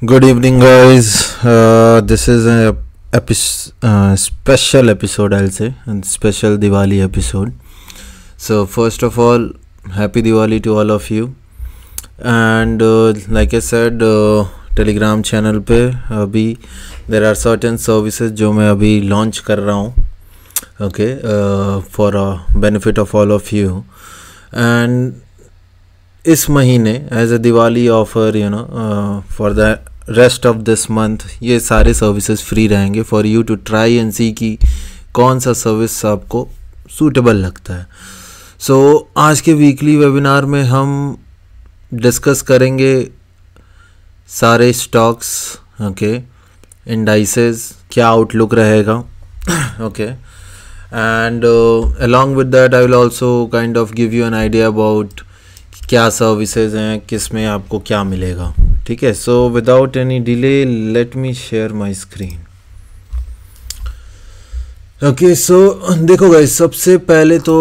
Good evening, guys. This is a special episode, I'll say, and special Diwali episode. So, first of all, happy Diwali to all of you. And like I said, Telegram channel पे अभी there are certain services जो मैं अभी launch कर रहा हूँ, okay, for benefit of all of you. And इस महीने as a Diwali offer for the rest of this month ये सारे सर्विसेज फ्री रहेंगे for you to try and see कि कौन सा सर्विस आपको सूटेबल लगता है. सो आज के वीकली वेबिनार में हम डिस्कस करेंगे सारे स्टॉक्स, ओके, इंडाइसेस, क्या आउटलुक रहेगा, okay, and along with that I will also kind of give you an idea about क्या सर्विसेज हैं, किस में आपको क्या मिलेगा. ठीक है. So without any delay let me share my screen. Okay. So देखो गाइस, सबसे पहले तो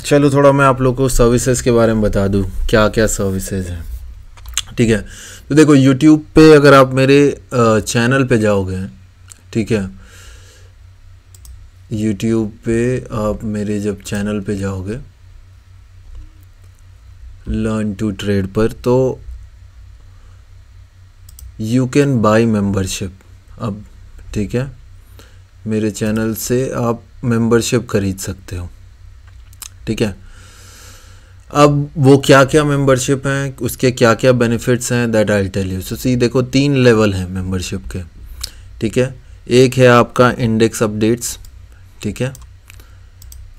चलो थोड़ा मैं आप लोगों को सर्विसेज के बारे में बता दूं क्या क्या सर्विसेज हैं. ठीक है. तो देखो यूट्यूब पे अगर आप मेरे चैनल पे जाओगे, ठीक है, यूट्यूब पे आप मेरे जब चैनल पे जाओगे लर्न टू ट्रेड पर, तो यू कैन बाय मेंबरशिप. अब ठीक है, मेरे चैनल से आप मेंबरशिप खरीद सकते हो. ठीक है. अब वो क्या क्या मेंबरशिप हैं, उसके क्या क्या बेनिफिट्स हैं, दैट आई टेल यू. सो सी देखो 3 लेवल हैं मेंबरशिप के. ठीक है. एक है आपका इंडेक्स अपडेट्स. ठीक है.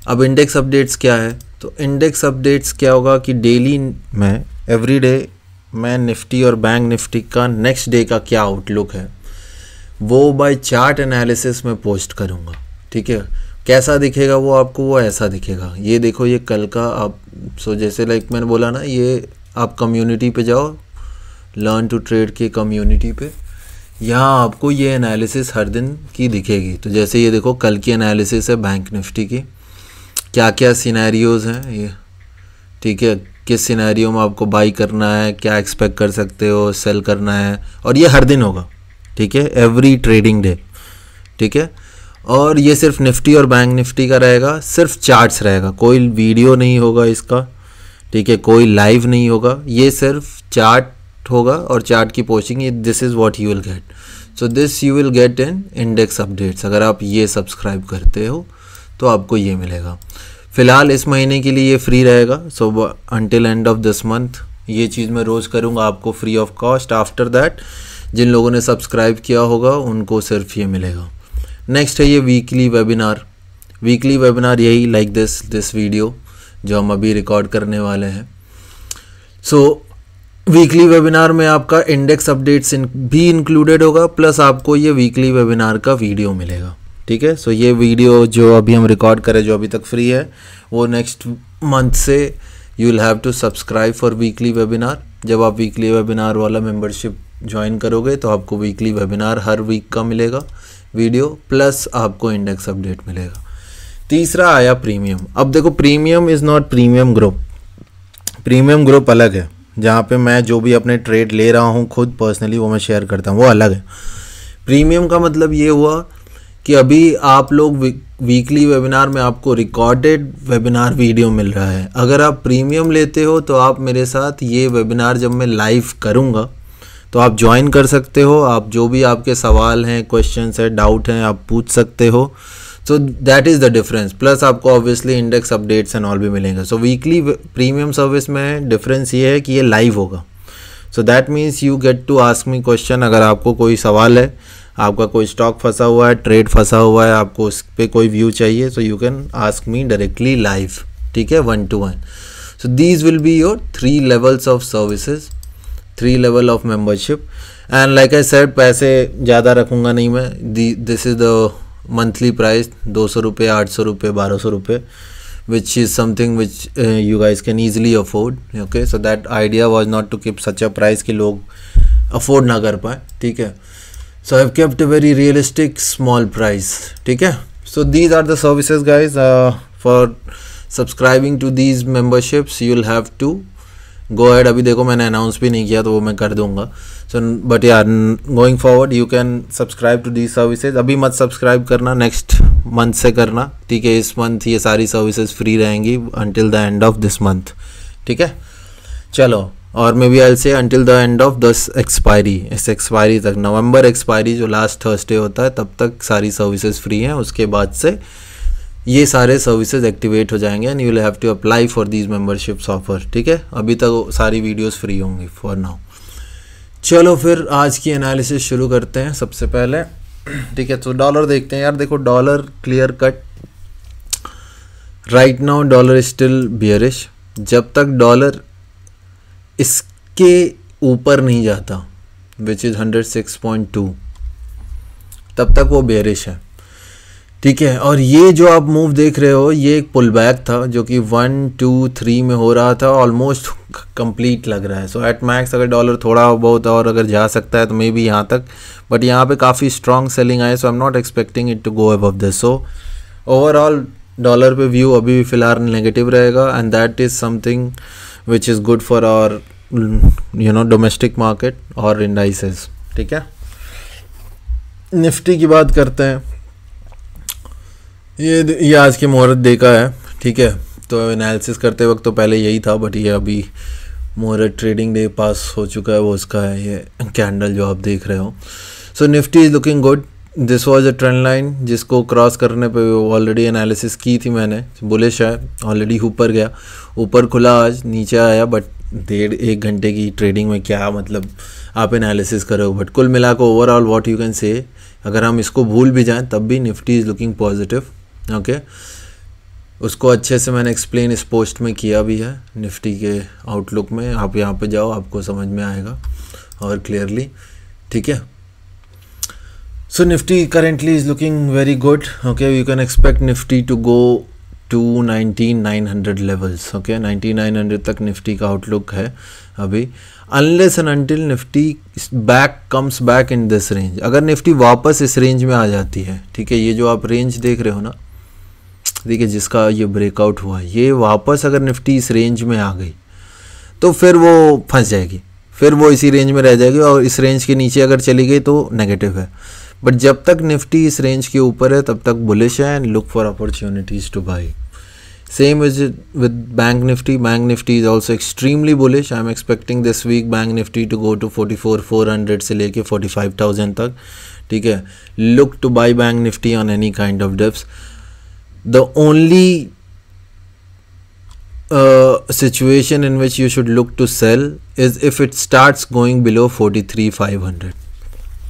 अब इंडेक्स अपडेट्स क्या है, तो इंडेक्स अपडेट्स क्या होगा कि डेली मैं एवरी डे मैं निफ्टी और बैंक निफ्टी का नेक्स्ट डे का क्या आउटलुक है वो बाय चार्ट एनालिसिस में पोस्ट करूँगा. ठीक है. कैसा दिखेगा वो आपको, वो ऐसा दिखेगा. ये देखो, ये कल का आप जैसे लाइक मैंने बोला ना, ये आप कम्युनिटी पे जाओ, लर्न टू ट्रेड के कम्युनिटी पे, यहाँ आपको ये एनालिसिस हर दिन की दिखेगी. तो जैसे ये देखो कल की एनालिसिस है बैंक निफ्टी की, क्या क्या सिनेरियोज़ हैं ये. ठीक है. किस सिनेरियो में आपको बाई करना है, क्या एक्सपेक्ट कर सकते हो, सेल करना है, और ये हर दिन होगा. ठीक है. Every trading day. ठीक है. और ये सिर्फ निफ्टी और बैंक निफ्टी का रहेगा, सिर्फ चार्ट्स रहेगा, कोई वीडियो नहीं होगा इसका. ठीक है. कोई लाइव नहीं होगा, ये सिर्फ चार्ट होगा और चार्ट की पोस्टिंग. ये this is what you will get. So this you will get in index updates. अगर आप ये सब्सक्राइब करते हो तो आपको ये मिलेगा. फ़िलहाल इस महीने के लिए ये फ्री रहेगा. So until end of this month ये चीज़ मैं रोज़ करूँगा आपको free of cost. After that जिन लोगों ने सब्सक्राइब किया होगा उनको सिर्फ ये मिलेगा. नेक्स्ट है ये वीकली वेबिनार. वीकली वेबिनार यही लाइक दिस वीडियो जो हम अभी रिकॉर्ड करने वाले हैं. सो वीकली वेबिनार में आपका इंडेक्स अपडेट्स भी इंक्लूडेड होगा, प्लस आपको ये वीकली वेबिनार का वीडियो मिलेगा. ठीक है. सो ये वीडियो जो अभी हम रिकॉर्ड करें जो अभी तक फ्री है, वो नेक्स्ट मंथ से you will have to subscribe for weekly webinar. जब आप वीकली वेबिनार वाला मेंबरशिप ज्वाइन करोगे तो आपको वीकली वेबिनार हर वीक का मिलेगा वीडियो, प्लस आपको इंडेक्स अपडेट मिलेगा. तीसरा आया प्रीमियम. अब देखो premium is not premium group. Premium group अलग है, जहाँ पे मैं जो भी अपने ट्रेड ले रहा हूँ खुद पर्सनली वो मैं शेयर करता हूँ, वो अलग है. प्रीमियम का मतलब ये हुआ कि अभी आप लोग वीकली वेबिनार में आपको रिकॉर्डेड वेबिनार वीडियो मिल रहा है. अगर आप प्रीमियम लेते हो तो आप मेरे साथ ये वेबिनार जब मैं लाइव करूँगा तो आप ज्वाइन कर सकते हो. आप जो भी आपके सवाल हैं, क्वेश्चंस है, डाउट हैं, आप पूछ सकते हो. So that is the difference. Plus आपको obviously index updates and all भी मिलेंगे. सो वीकली प्रीमियम सर्विस में डिफरेंस ये है कि ये लाइव होगा. So that means you get to ask me question. अगर आपको कोई सवाल है, आपका कोई स्टॉक फंसा हुआ है, ट्रेड फंसा हुआ है, आपको उस पर कोई व्यू चाहिए, so you can ask me directly live. ठीक है. 1-to-1. So these will be your 3 levels of services, 3 level of membership. And like I said, पैसे ज़्यादा रखूँगा नहीं मैं. This is the monthly price, 200 रुपये, 800 रुपये, 1200 रुपये, which is something which you guys can easily afford. Okay, so that idea was not to keep such a price कि लोग afford ना कर पाए. ठीक है. So I've kept a very realistic small price. ठीक है. So these are the services guys. For subscribing to these memberships you'll have to go ahead, अभी देखो मैंने अनाउंस भी नहीं किया तो वो मैं कर दूंगा। सो बट यार going forward you can subscribe to the services. अभी मत सब्सक्राइब करना, नेक्स्ट मंथ से करना, ठीक है। इस मंथ ये सारी सर्विसेज फ्री रहेंगी until the end of this month, ठीक है। चलो, और मे बी आई से until the end of this expiry, इस एक्सपायरी तक, नवंबर एक्सपायरी जो लास्ट थर्सडे होता है तब तक सारी सर्विसेज फ्री हैं। उसके बाद से ये सारे सर्विसेज एक्टिवेट हो जाएंगे and you will have to apply for these memberships offer, ठीक है। अभी तक सारी वीडियोस फ्री होंगी फॉर नाउ। चलो फिर आज की एनालिसिस शुरू करते हैं सबसे पहले, ठीक है। तो डॉलर देखते हैं यार, देखो dollar clear cut right now dollar is still bearish. जब तक डॉलर इसके ऊपर नहीं जाता विच इज़ 106.2 तब तक वो बेरिश है, ठीक है। और ये जो आप मूव देख रहे हो ये एक पुल बैक था जो कि 1 2 3 में हो रहा था, ऑलमोस्ट कंप्लीट लग रहा है। सो एट मैक्स अगर डॉलर थोड़ा बहुत और अगर जा सकता है तो मे बी यहाँ तक, बट यहाँ पे काफ़ी स्ट्रॉन्ग सेलिंग आए, so I am not expecting it to go above this. So overall dollar पे व्यू अभी भी फिलहाल नेगेटिव रहेगा and that is something which is good for our domestic market और इंडाइसेस, ठीक है। निफ्टी की बात करते हैं, ये आज की मुहूर्त देखा है, ठीक है। तो एनालिसिस करते वक्त तो पहले यही था, बट ये अभी मुहूर्त ट्रेडिंग डे पास हो चुका है, वो उसका है ये कैंडल जो आप देख रहे हो। So Nifty is looking good. This was a trend line जिसको क्रॉस करने पे ऑलरेडी एनालिसिस की थी मैंने, बुलिश है, ऑलरेडी ऊपर गया, ऊपर खुला, आज नीचे आया, बट 1.5 घंटे की ट्रेडिंग में क्या मतलब आप एनालिसिस करो। बट कुल मिला कर overall what you can say, अगर हम इसको भूल भी जाएं तब भी Nifty is looking positive, okay. उसको अच्छे से मैंने एक्सप्लेन इस पोस्ट में किया भी है निफ्टी के आउटलुक में, आप यहाँ पे जाओ आपको समझ में आएगा और क्लियरली, ठीक है। So Nifty currently is looking very good, okay. You can expect Nifty to go to 19,900 levels, okay. 19,900 तक निफ्टी का आउटलुक है अभी, unless and until Nifty back comes back in this range. अगर निफ्टी वापस इस रेंज में आ जाती है, ठीक है, ये जो आप रेंज देख रहे हो ना, देखिए जिसका ये ब्रेकआउट हुआ है, ये वापस अगर निफ्टी इस रेंज में आ गई तो फिर वो फंस जाएगी, फिर वो इसी रेंज में रह जाएगी, और इस रेंज के नीचे अगर चली गई तो नेगेटिव है। बट जब तक निफ्टी इस रेंज के ऊपर है तब तक बुलिश है and look for opportunities two by. Same is it with Bank Nifty. Bank Nifty is also extremely bullish. I am expecting this week Bank Nifty to go to 44,400 से लेके 45,000 तक, ठीक है। Look to buy Bank Nifty on any kind of dips. The only situation in which you should look to sell is if it starts going below 43,500.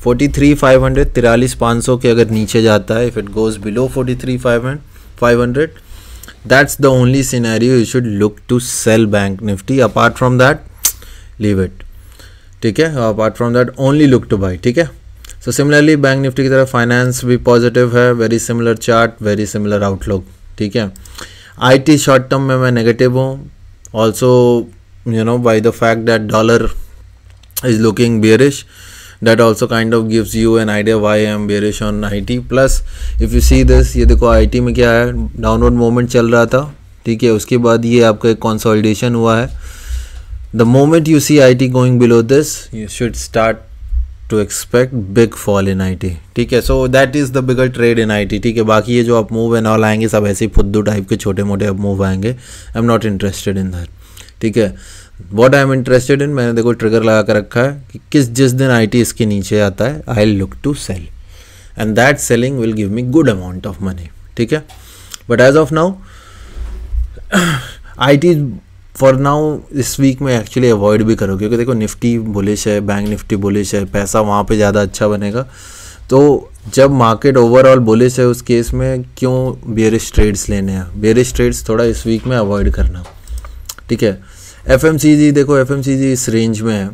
43,500 43,500 के अगर नीचे जाता है, if it goes below 43,500, that's the only scenario you should look to sell Bank Nifty. Apart from that, leave it, ठीक है। Apart from that, only look to buy, ठीक है। So similarly Bank Nifty की तरह finance भी positive है, very similar chart, very similar outlook, ठीक है। IT शॉर्ट टर्म में मैं नेगेटिव हूँ, also by the fact that dollar is looking bearish. That also kind of gives you an idea why I am bearish on IT. Plus if you see this, ये देखो IT में क्या है, downward moment चल रहा था, ठीक है। उसके बाद ये आपका एक कंसोलिडेशन हुआ है। The moment you see IT going below this, you should start to expect big fall in IT, ठीक है। So that is the bigger trade in IT, ठीक है। बाकी ये जो आप मूव एंड ऑल आएंगे सब ऐसे फुद्दू टाइप के छोटे मोटे अब मूव आएंगे, आई am not interested in that, ठीक है। What I am interested in, मैंने देखो ट्रिगर लगा कर रखा है कि जिस दिन IT इसके नीचे आता है I look to sell and that selling will give me good amount of money, ठीक है। But as of now IT for now इस वीक में एक्चुअली अवॉइड भी करो, क्योंकि देखो निफ्टी बुलिश है, बैंक निफ्टी बुलिश है, पैसा वहाँ पे ज़्यादा अच्छा बनेगा। तो जब मार्केट ओवरऑल बुलिश है उस केस में क्यों बेरिश ट्रेड्स लेने हैं, बेरिश ट्रेड्स थोड़ा इस वीक में अवॉइड करना, ठीक है। FMCG देखो, FMCG इस रेंज में है,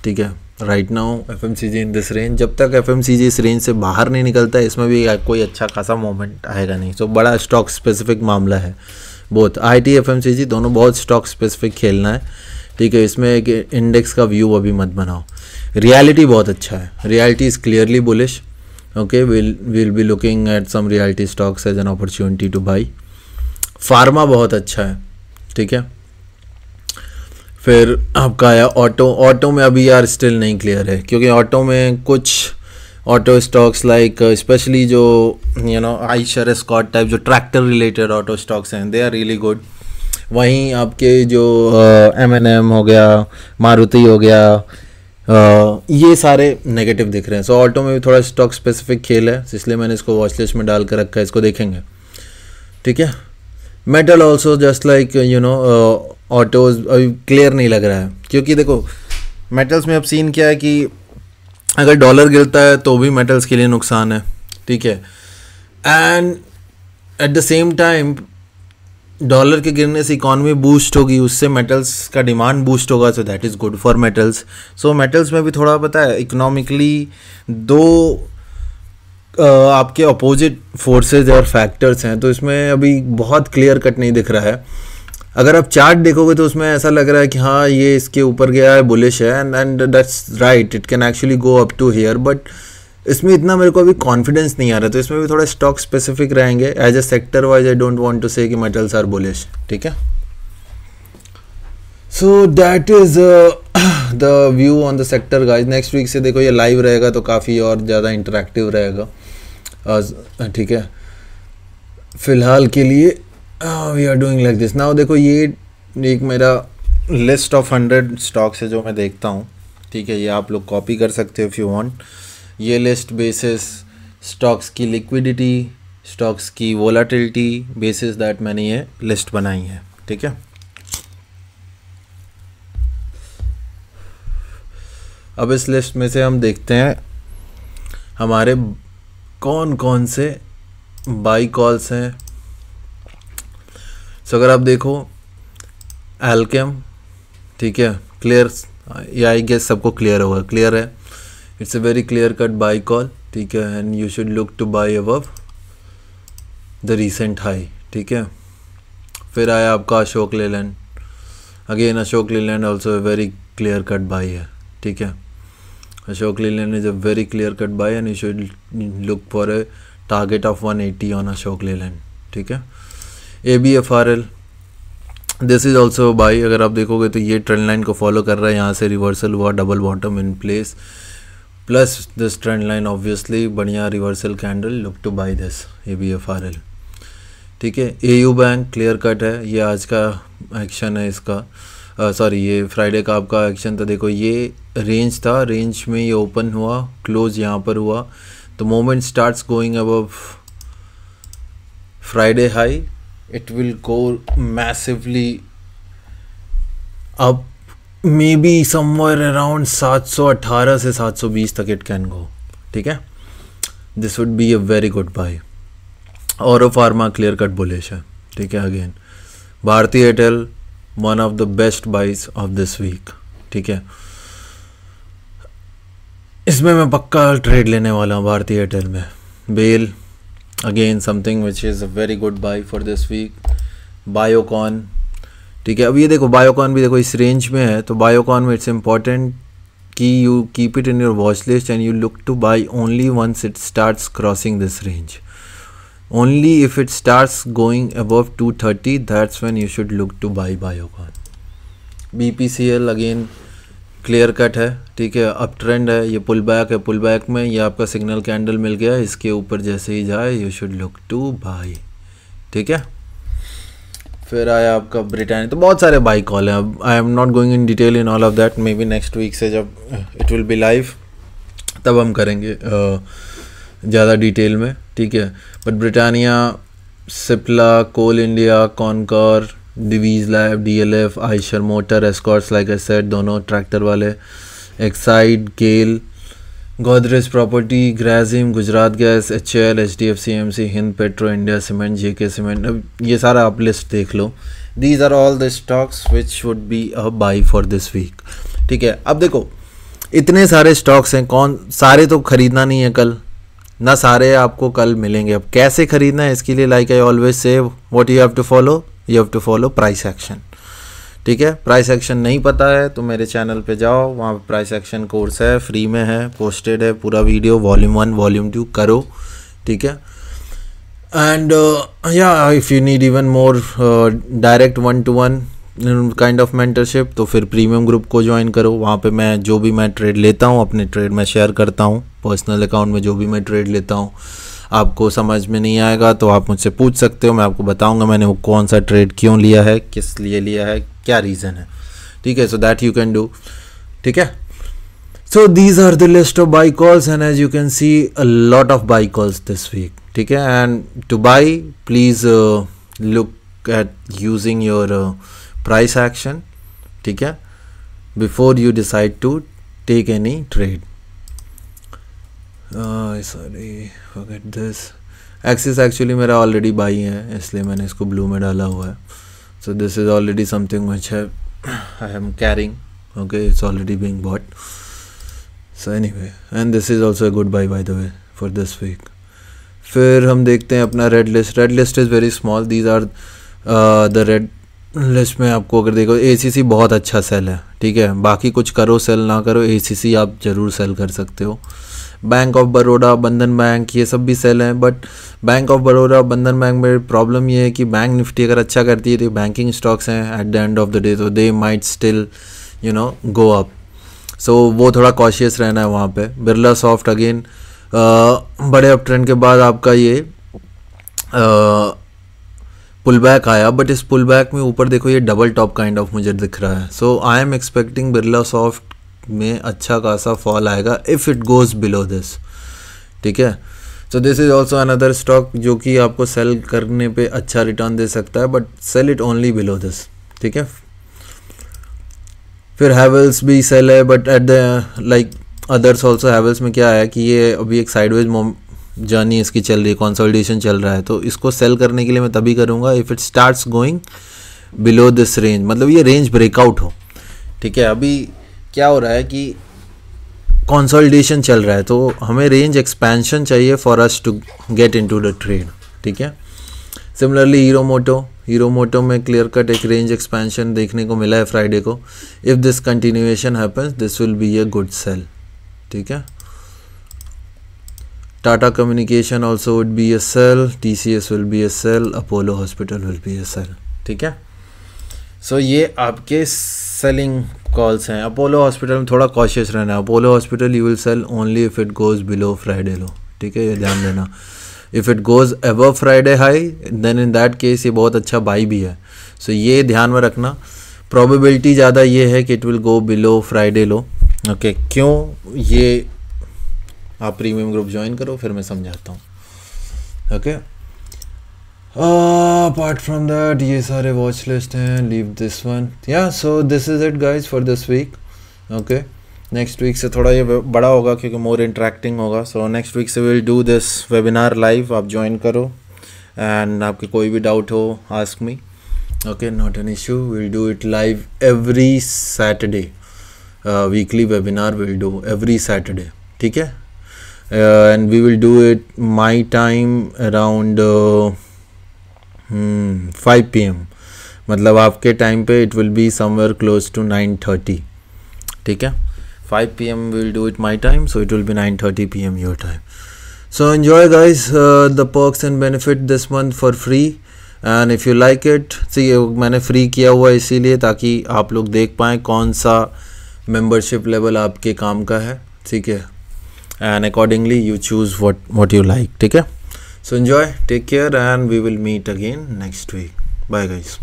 ठीक है। Right now FMCG in this range, जब तक FMCG इस रेंज से बाहर नहीं निकलता है इसमें भी कोई अच्छा खासा मोमेंट आएगा नहीं। तो बड़ा स्टॉक स्पेसिफिक मामला है, बोथ IT FMCG दोनों बहुत स्टॉक स्पेसिफिक खेलना है, ठीक है। इसमें एक इंडेक्स का व्यू अभी मत बनाओ। रियलिटी बहुत अच्छा है, reality is clearly bullish, okay. Will be looking at some reality stocks as an opportunity to buy. Pharma बहुत अच्छा है, ठीक है। फिर आपका आया ऑटो। ऑटो में अभी यार स्टिल नहीं क्लियर है, क्योंकि ऑटो में कुछ ऑटो स्टॉक्स लाइक स्पेशली जो आइशर एस्कॉर्ट टाइप जो ट्रैक्टर रिलेटेड ऑटो स्टॉक्स हैं, दे आर रियली गुड। वहीं आपके जो M&M हो गया, मारुति हो गया, ये सारे नेगेटिव दिख रहे हैं। सो ऑटो में भी थोड़ा स्टॉक स्पेसिफिक खेल है, इसलिए मैंने इसको वॉच लिस्ट में डाल कर रखा है, इसको देखेंगे, ठीक है। Metal also just like autos अभी क्लियर नहीं लग रहा है, क्योंकि देखो मेटल्स में अब सीन क्या है कि अगर डॉलर गिरता है तो भी मेटल्स के लिए नुकसान है, ठीक है। And at the same time dollar के गिरने से इकॉनमी बूस्ट होगी, उससे मेटल्स का डिमांड बूस्ट होगा, so that is good for metals. So metals में भी थोड़ा पता है इकोनॉमिकली दो आपके अपोजिट फोर्सेज और फैक्टर्स हैं, तो इसमें अभी बहुत क्लियर कट नहीं दिख रहा है। अगर आप चार्ट देखोगे तो उसमें ऐसा लग रहा है कि हाँ ये इसके ऊपर गया है, बुलिश है, and that's right, it can actually go up to here, but इसमें इतना मेरे को अभी कॉन्फिडेंस नहीं आ रहा, तो इसमें भी थोड़ा स्टॉक स्पेसिफिक रहेंगे। As a sector wise I don't want to say कि मेटल्स आर बुलिश, ठीक है। So that is the view on the sector guys. Next week से देखो ये लाइव रहेगा तो काफ़ी और ज़्यादा इंटरेक्टिव रहेगा, ठीक है। फिलहाल के लिए we are doing like this now. देखो ये एक मेरा लिस्ट ऑफ 100 स्टॉक्स है जो मैं देखता हूँ, ठीक है। ये आप लोग कॉपी कर सकते हो इफ़ यू वांट। ये लिस्ट बेसिस स्टॉक्स की लिक्विडिटी, स्टॉक्स की वोलाटिलिटी बेसिस दैट मैंने ये लिस्ट बनाई है, ठीक है। अब इस लिस्ट में से हम देखते हैं हमारे कौन कौन से बाई कॉल्स हैं। सो अगर आप देखो एल्केम, ठीक है, क्लियर, या आई गेस सबको क्लियर होगा, क्लियर है, it's a very clear cut by call, ठीक है, and you should look to by above the recent high, ठीक है। फिर आया आपका Ashok Leyland, again Ashok Leyland also very clear cut by है, ठीक है। Ashok Leyland is a very clear cut by and you should look for a target of 180 on Ashok Leyland, ठीक है। ABFRL, this is also by. अगर आप देखोगे तो ये ट्रेंड लाइन को फॉलो कर रहा है, यहाँ से रिवर्सल हुआ, double bottom in place, plus this trend line obviously बढ़िया reversal candle, look to buy this ABFRL, ठीक है। AU बैंक क्लियर कट है, ये आज का एक्शन है इसका, सॉरी ये फ्राइडे का आपका एक्शन था। देखो ये रेंज था, रेंज में ये ओपन हुआ, क्लोज यहाँ पर हुआ, तो moment starts going above Friday high, it will go massively up, maybe somewhere around 718 से 720 तक it can go, ठीक है। this would be a very good buy। Auro pharma clear cut bullish है, ठीक है। Again Bharti Airtel one of the best buys of this week, ठीक है। इसमें मैं पक्का ट्रेड लेने वाला हूँ भारती एयरटेल में। BEL again something which is a very good buy for this week. Biocon, ठीक है। अब ये देखो बायोकॉन भी देखो इस रेंज में है, तो बायोकॉन में इट्स इम्पॉर्टेंट कि you keep it in your watch list and you look to buy only once it starts crossing this range. Only if it starts going above 230, that's when you should look to buy Biocon. BPCL again clear cut है, ठीक है, up trend है, ये pull back है, pull back में ये आपका signal candle मिल गया, इसके ऊपर जैसे ही जाए you should look to by, ठीक है। फिर आया आपका ब्रिटानिया, तो बहुत सारे बाई कॉल हैं। अब I am not going in detail in all of that, may be next week से जब इट विल बी लाइव तब हम करेंगे ज़्यादा डिटेल में, ठीक है। But Britannia, Cipla, coal India, Concor, Divi's lab, DLF, Eicher motor, escorts like I said दोनों ट्रैक्टर वाले, Exide, GAIL, Godrej property, Grasim, Gujarat gas, HAL, HDFC AMC, Hind petro, India cement, JK cement. अब ये सारा आप लिस्ट देख लो। These are all the stocks which would be a buy for this week, ठीक है। अब देखो इतने सारे स्टॉक्स हैं, कौन सारे तो खरीदना नहीं है कल ना, सारे आपको कल मिलेंगे। अब कैसे खरीदना है इसके लिए like I always say what you have to follow, you have to follow price action, ठीक है। प्राइस एक्शन नहीं पता है तो मेरे चैनल पे जाओ, वहाँ पे प्राइस एक्शन कोर्स है, फ्री में है, पोस्टेड है पूरा वीडियो, वॉल्यूम 1 वॉल्यूम 2 करो, ठीक है। एंड या if you need even more direct 1-to-1 kind of mentorship, तो फिर प्रीमियम ग्रुप को ज्वाइन करो। वहाँ पे मैं जो भी मैं ट्रेड लेता हूँ, अपने ट्रेड में शेयर करता हूँ। पर्सनल अकाउंट में जो भी मैं ट्रेड लेता हूँ, आपको समझ में नहीं आएगा तो आप मुझसे पूछ सकते हो, मैं आपको बताऊँगा मैंने वो कौन सा ट्रेड क्यों लिया है, किस लिए लिया है, क्या रीज़न है, ठीक है। So that you can do, ठीक है। So these are the list of buy calls, and as you can see a lot of buy calls this week, ठीक है। and to buy please look at using your price action, ठीक है, before you decide to take any trade. Sorry, forget this. Axis actually मेरा already buy है, इसलिए मैंने इसको blue में डाला हुआ है. So this is already something which I am carrying, okay, it's already being bought. So anyway, and this is also a good buy by the way for this week. फिर हम देखते हैं अपना red list. Red list is very small, these are the red list में आपको अगर देखो ACC बहुत अच्छा सेल है, ठीक है। बाकी कुछ करो सेल ना करो, ACC आप ज़रूर सेल कर सकते हो। बैंक ऑफ बड़ौदा, बंधन बैंक, ये सब भी सेल हैं, बट बैंक ऑफ बड़ौदा, बंधन बैंक में प्रॉब्लम ये है कि बैंक निफ्टी अगर अच्छा करती है तो बैंकिंग स्टॉक्स हैं at the end of the day, तो they might still go up. So वो थोड़ा कॉशियस रहना है वहाँ पे। बिरला सॉफ्ट अगेन बड़े अप ट्रेंड के बाद आपका ये पुल बैक आया, बट इस पुल बैक में ऊपर देखो ये डबल टॉप काइंड ऑफ मुझे दिख रहा है। So I am expecting Birla soft में अच्छा खासा फॉल आएगा if it goes below this, ठीक है। So this is also another stock जो कि आपको सेल करने पे अच्छा रिटर्न दे सकता है, but sell it only below this, ठीक है। फिर हैवेल्स भी सेल है, but at the like others also. Havells में क्या है कि ये अभी एक साइडवेज जर्नी इसकी चल रही है, कंसोलिडेशन चल रहा है, तो इसको सेल करने के लिए मैं तभी करूँगा if it starts going below this range, मतलब ये रेंज ब्रेकआउट हो, ठीक है। अभी क्या हो रहा है कि कंसोलिडेशन चल रहा है, तो हमें रेंज एक्सपेंशन चाहिए for us to get into the trade, ठीक है। सिमिलरली हीरो मोटो में क्लियर कट एक रेंज एक्सपेंशन देखने को मिला है फ्राइडे को। If this continuation happens this will be a good sell, ठीक है। Tata communication also would be a sell, TCS will be a sell, Apollo hospital will be a sell, ठीक है। सो ये आपके सेलिंग कॉल्स हैं। अपोलो हॉस्पिटल में थोड़ा cautious रहना है। Apollo hospital you will sell only if it goes below Friday low, ठीक है, ये ध्यान देना। If it goes above Friday high then in that case ये बहुत अच्छा बाई भी है। सो ये ध्यान में रखना। प्रोबेबिलिटी ज़्यादा ये है कि it will go below Friday low, okay. क्यों, ये आप प्रीमियम ग्रुप ज्वाइन करो फिर मैं समझाता हूँ, ओके। अपार्ट फ्रॉम दैट ये सारे वॉच लिस्ट हैं, लीव दिस वन, या। So this is it guys for this week, okay. Next week से थोड़ा ये बड़ा होगा क्योंकि मोर इंटरेक्टिंग होगा। सो नेक्स्ट वीक से will do this webinar live, आप ज्वाइन करो एंड आपके कोई भी डाउट हो ask me, okay, not an issue. Will do it live every Saturday, weekly webinar will do every Saturday, ठीक है। And we will do it my time around 5 PM, मतलब आपके टाइम पे it will be somewhere close to 9:30, ठीक है। 5 PM we will do it my time, so it will be 9:30 PM your time. So enjoy guys the perks and benefit this month for free, and if you like it, see मैंने free किया हुआ है इसीलिए ताकि आप लोग देख पाएँ कौन सा मेंबरशिप लेवल आपके काम का है, ठीक है, and accordingly you choose what you like, ठीक है। So enjoy, take care, and we will meet again next week. Bye guys.